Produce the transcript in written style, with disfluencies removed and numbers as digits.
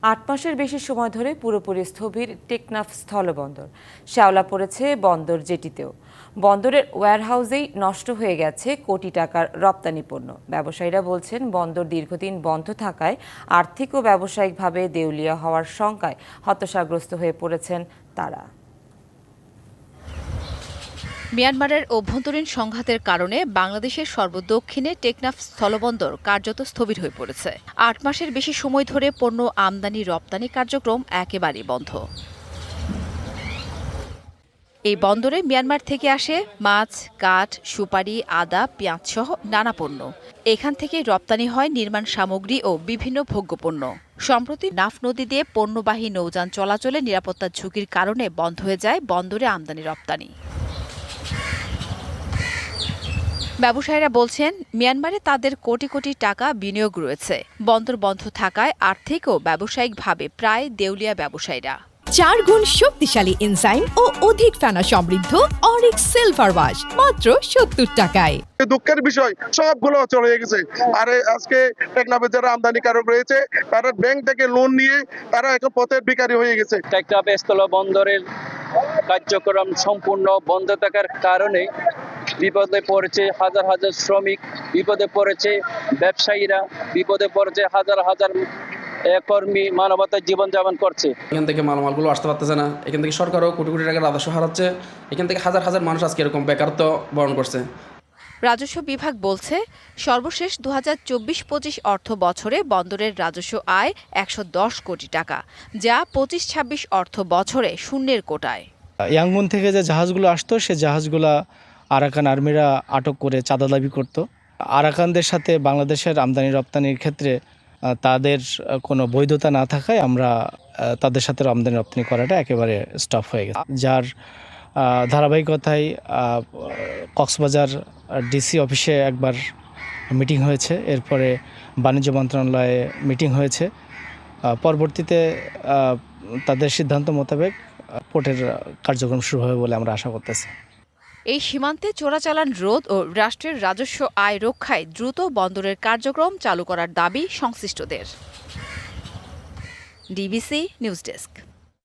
৮ মাসের বেশি সময় ধরে পুরোপুরি স্থবির টেকনাফ স্থলবন্দর। শ্যাওলা পড়েছে বন্দর জেটিতেও। বন্দরের ওয়্যারহাউসেই নষ্ট হয়ে গেছে কোটি টাকার রপ্তানি পণ্য। ব্যবসায়ীরা বলছেন, বন্দর দীর্ঘদিন বন্ধ থাকায় আর্থিক ও ব্যবসায়িকভাবে দেউলিয়া হওয়ার শঙ্কায় হতাশাগ্রস্ত হয়ে পড়েছেন তারা। মিয়ানমারের অভ্যন্তরীণ সংঘাতের কারণে বাংলাদেশের সর্বদক্ষিণে টেকনাফ স্থলবন্দর কার্যত স্থবির হয়ে পড়েছে। ৮ মাসের বেশি সময় ধরে পণ্য আমদানি রপ্তানি কার্যক্রম একেবারেই বন্ধ। এই বন্দরে মিয়ানমার থেকে আসে মাছ, কাঠ, সুপারি, আদা, পেঁয়াজ সহ নানা পণ্য। এখান থেকে রপ্তানি হয় নির্মাণ সামগ্রী ও বিভিন্ন ভোগ্যপণ্য। সম্প্রতি নাফ নদী দিয়ে পণ্যবাহী নৌযান চলাচলে নিরাপত্তার ঝুঁকির কারণে বন্ধ হয়ে যায় বন্দরে আমদানি রপ্তানি। ব্যবসায়ীরা বলছেন, মিয়ানমারে তাদের কোটি কোটি টাকা বিনিয়োগ রয়েছে। বন্দর বন্ধ থাকায় আর্থিক ও ব্যবসায়িকভাবে প্রায় দেউলিয়া ব্যবসায়ীরা। 4 গুণ শক্তিশালী এনজাইম ও অধিক ফেনা সমৃদ্ধ অরিক্স সিলভার ওয়াশ মাত্র 70 টাকায়। দুঃখের বিষয় সবগুলো চলে গেছে। আর আজকে টেকনাফে যারা আমদানিকারক রয়েছে তারা ব্যাংক থেকে লোন নিয়ে তারা এখন পথের ভিখারি হয়ে গেছে। টেকনাফ স্থল বন্দরের কার্যক্রম সম্পূর্ণ বন্ধ থাকার কারণে বিপদে পড়েছে হাজার হাজার শ্রমিক, বিপদে পড়েছে ব্যবসায়ীরা, বিপদে পড়েছে হাজার হাজার কর্মী মানবতার জীবনযাপন করছে। এখান থেকে মালামালগুলো আসতে পারতেছে না। এখান থেকে সরকারও কোটি কোটি টাকার রাজস্ব হারাচ্ছে। এখান থেকে হাজার হাজার মানুষ আজকে এরকম বেকারত্ব বরণ করছে। রাজস্ব বিভাগ বলছে, সর্বশেষ 2024-25 অর্থ বছরে বন্দরের রাজস্ব আয় 110 কোটি টাকা, যা 25-26 অর্থ বছরে শূন্যের কোটায়। ইয়াঙ্গুন থেকে যে জাহাজগুলো আসতো সে জাহাজগুলো আরাকান আর্মিরা আটক করে চাঁদা দাবি করত। আরাকানদের সাথে বাংলাদেশের আমদানি রপ্তানির ক্ষেত্রে তাদের কোনো বৈধতা না থাকায় আমরা তাদের সাথে আমদানি রপ্তানি করাটা একেবারে স্টপ হয়ে গেছে। যার ধারাবাহিকতায় কক্সবাজার ডিসি অফিসে একবার মিটিং হয়েছে, এরপরে বাণিজ্য মন্ত্রণালয়ে মিটিং হয়েছে। পরবর্তীতে তাদের সিদ্ধান্ত মোতাবেক পোর্টের কার্যক্রম শুরু হবে বলে আমরা আশা করতেছি। এই সীমান্তে চোরাচালান রোধ ও রাষ্ট্রের রাজস্ব আয় রক্ষায় দ্রুত বন্দরের কার্যক্রম চালু করার দাবি সংশ্লিষ্টদের। DBC news desk.